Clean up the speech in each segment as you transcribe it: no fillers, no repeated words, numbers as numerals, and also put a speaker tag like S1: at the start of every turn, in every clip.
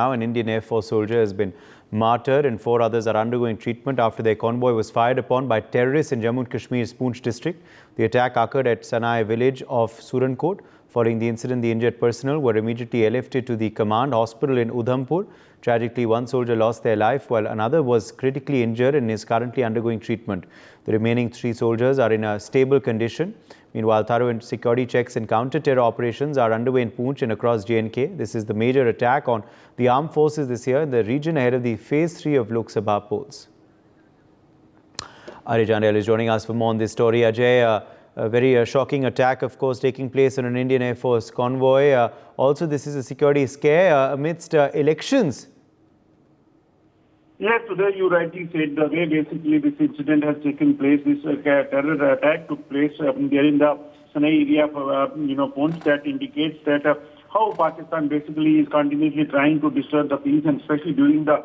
S1: Now, an Indian Air Force soldier has been martyred and 4 others are undergoing treatment after their convoy was fired upon by terrorists in Jammu and Kashmir's Poonch district. The attack occurred at Sanai village of Surankot. Following the incident, the injured personnel were immediately airlifted to the command hospital in Udhampur. Tragically, 1 soldier lost their life while another was critically injured and is currently undergoing treatment. The remaining 3 soldiers are in a stable condition. Meanwhile, thorough security checks and counter-terror operations are underway in Poonch and across J&K. This is the major attack on the armed forces this year in the region ahead of the Phase 3 of Lok Sabha polls. Ajay Jandal is joining us for more on this story. Ajay, a very shocking attack, of course, taking place on an Indian Air Force convoy. Also, this is a security scare amidst elections.
S2: Yes, today you rightly said the way basically this incident has taken place, this terror attack took place there in the Sanai area of, Poonch, that indicates that how Pakistan basically is continuously trying to disturb the peace, and especially during the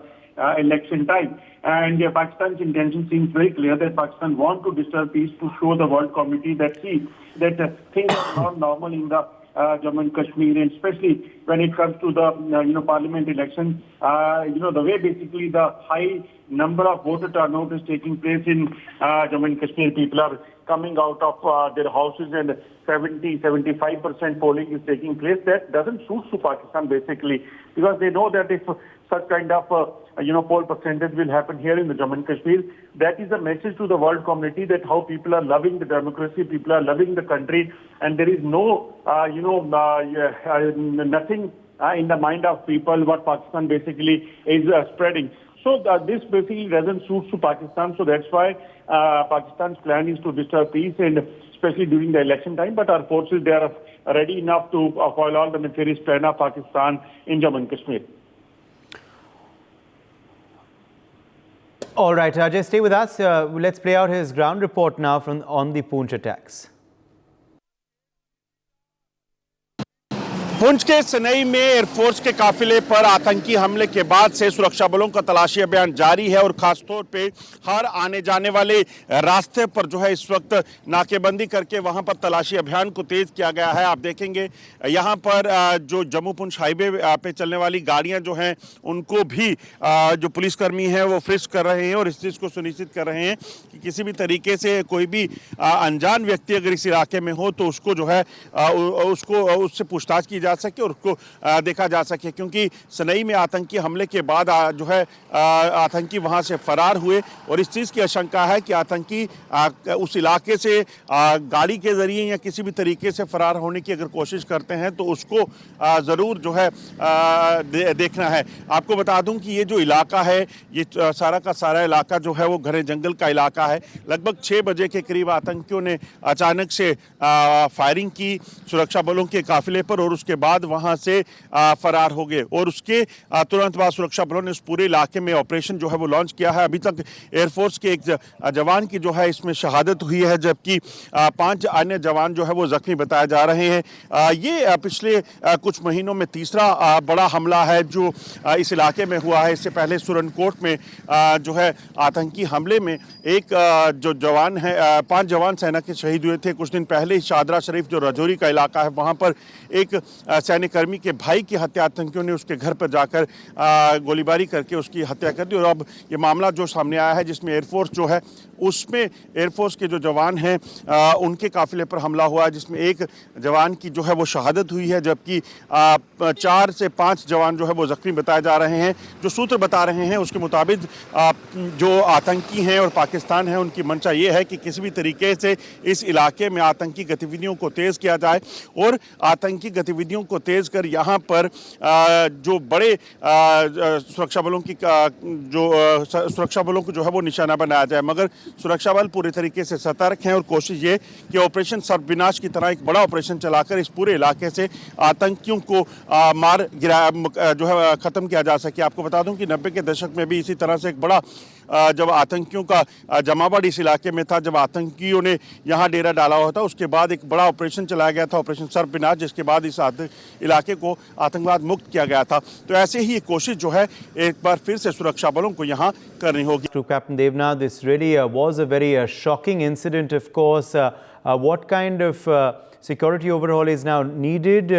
S2: election time. And Pakistan's intention seems very clear that Pakistan want to disturb peace to show the world community that things are not normal in the Jammu and Kashmir, and especially when it comes to the parliament election, the way basically the high number of voter turnout is taking place in Jammu and Kashmir. People are coming out of their houses and 70-75% polling is taking place. That doesn't suit to Pakistan basically, because they know that if such kind of poll percentage will happen here in the Jammu and Kashmir, that is a message to the world community that how people are loving the democracy, people are loving the country, and there is no nothing in the mind of people what Pakistan basically is spreading. So this basically doesn't suit to Pakistan. So that's why Pakistan's plan is to disturb peace, and especially during the election time. But our forces, they are ready enough to foil all the nefarious plan of Pakistan in Jammu and Kashmir.
S1: All right, Ajay, stay with us. Let's play out his ground report now on the Poonch attacks.
S3: Poonch के सनई में air force के काफिले पर आतंकी हमले के बाद से सुरक्षा बलों का तलाशी अभियान जारी है और खासतौर पे हर आने जाने वाले रास्ते पर जो है इस वक्त नाकेबंदी करके वहां पर तलाशी अभियान को तेज किया गया है। आप देखेंगे यहां पर जो जम्मू पुंछ हाईवे पे चलने वाली गाड़ियां जो हैं उनको भी जो पुलिसकर्मी हैं वो फ्रिस्क कर रहे हैं और इस चीज़ को सुनिश्चित कर रहे हैं कि किसी भी तरीके से कोई भी अनजान व्यक्ति अगर इस इलाके में हो तो उसको जो है उससे पूछताछ की जा सके और उसको देखा जा सके, क्योंकि सनई में आतंकी हमले के बाद जो है आतंकी वहां से फरार हुए और इस चीज़ की आशंका है कि आतंकी उस इलाके से गाड़ी के जरिए या किसी भी तरीके से फरार होने की अगर कोशिश करते हैं तो उसको ज़रूर जो है देखना है। आपको बता दूं कि ये जो इलाका है ये सारा का सारा इलाका जो है वो घने जंगल का इलाका है। लगभग 6 बजे के करीब आतंकियों ने अचानक से फायरिंग की सुरक्षा बलों के काफिले पर और उसके बाद वहां से फरार हो गए और उसके तुरंत बाद सुरक्षा बलों ने उस पूरे इलाके में ऑपरेशन जो है वो लॉन्च किया है। अभी तक एयरफोर्स के एक जवान की जो है इसमें शहादत हुई है, जबकि 5 अन्य जवान जो है वो जख्मी बताए जा रहे हैं। ये पिछले कुछ महीनों में तीसरा बड़ा हमला है जो इस इलाके में हुआ है। इससे पहले सुरनकोट में जो है आतंकी हमले में एक जो जवान है 5 जवान सेना के शहीद हुए थे। कुछ दिन पहले शादरा शरीफ जो राजौरी का इलाका है वहाँ पर एक सैन्यकर्मी के भाई की हत्या आतंकियों ने उसके घर पर जाकर गोलीबारी करके उसकी हत्या कर दी और अब ये मामला जो सामने आया है जिसमें एयरफोर्स जो है उसमें एयरफोर्स के जो जवान हैं उनके काफिले पर हमला हुआ है, जिसमें एक जवान की जो है वो शहादत हुई है, जबकि 4 से 5 जवान जो है वो जख्मी बताए जा रहे हैं। जो सूत्र बता रहे हैं उसके मुताबिक जो आतंकी हैं और पाकिस्तान है उनकी मंशा ये है कि किसी भी तरीके से इस इलाके में आतंकी गतिविधियों को तेज़ किया जाए और आतंकी गतिविधियों को तेज़ कर यहाँ पर जो बड़े सुरक्षा बलों की सुरक्षा बलों को जो है वो निशाना बनाया जाए। मगर सुरक्षा बल पूरे तरीके से सतर्क हैं और कोशिश ये कि ऑपरेशन सर्वविनाश की तरह एक बड़ा ऑपरेशन चलाकर इस पूरे इलाके से आतंकियों को मार गिरा जो है ख़त्म किया जा सके। आपको बता दूं कि 90 के दशक में भी इसी तरह से एक बड़ा जब आतंकियों का जमावड़ इस इलाके में था, जब आतंकियों ने यहाँ डेरा डाला हुआ था, उसके बाद एक बड़ा ऑपरेशन चलाया गया था, ऑपरेशन सर्वविनाश, जिसके बाद इस इलाके को आतंकवाद मुक्त किया गया था। तो ऐसे ही एक कोशिश जो है एक बार फिर से सुरक्षा बलों को यहाँ करनी होगी।
S1: To Captain Devnath, this really was a very shocking incident, of course. What kind of security overhaul is now needed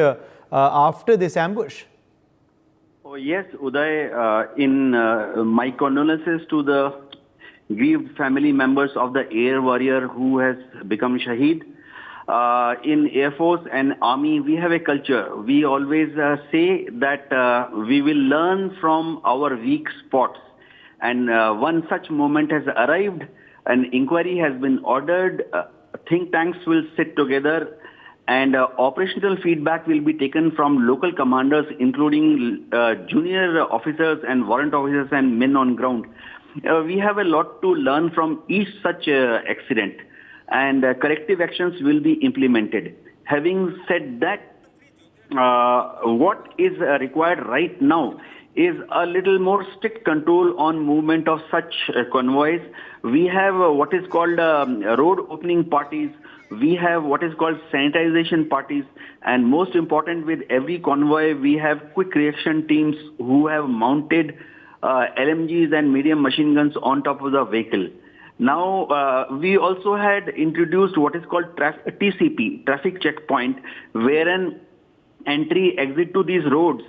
S1: after this ambush?
S4: Oh, yes, Uday, my condolences to the grieved family members of the air warrior who has become Shaheed. In Air Force and Army, we have a culture. We always say that we will learn from our weak spots. And one such moment has arrived. An inquiry has been ordered. Think tanks will sit together. And operational feedback will be taken from local commanders, including junior officers and warrant officers and men on ground. We have a lot to learn from each such accident, and corrective actions will be implemented. Having said that, what is required right now is a little more strict control on movement of such convoys. We have what is called road opening parties. We have what is called sanitization parties. And most important, with every convoy, we have quick reaction teams who have mounted LMGs and medium machine guns on top of the vehicle. Now, we also had introduced what is called TCP, traffic checkpoint, wherein entry, exit to these roads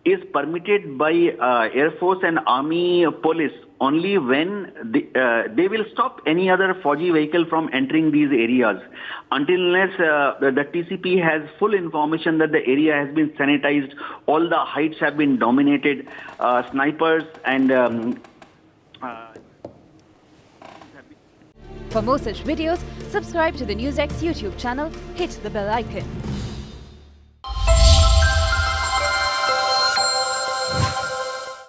S4: is permitted by Air Force and Army police only when they will stop any other Fauji vehicle from entering these areas. Until unless the TCP has full information that the area has been sanitized, all the heights have been dominated, snipers and...
S5: For more such videos, subscribe to the NewsX YouTube channel, hit the bell icon.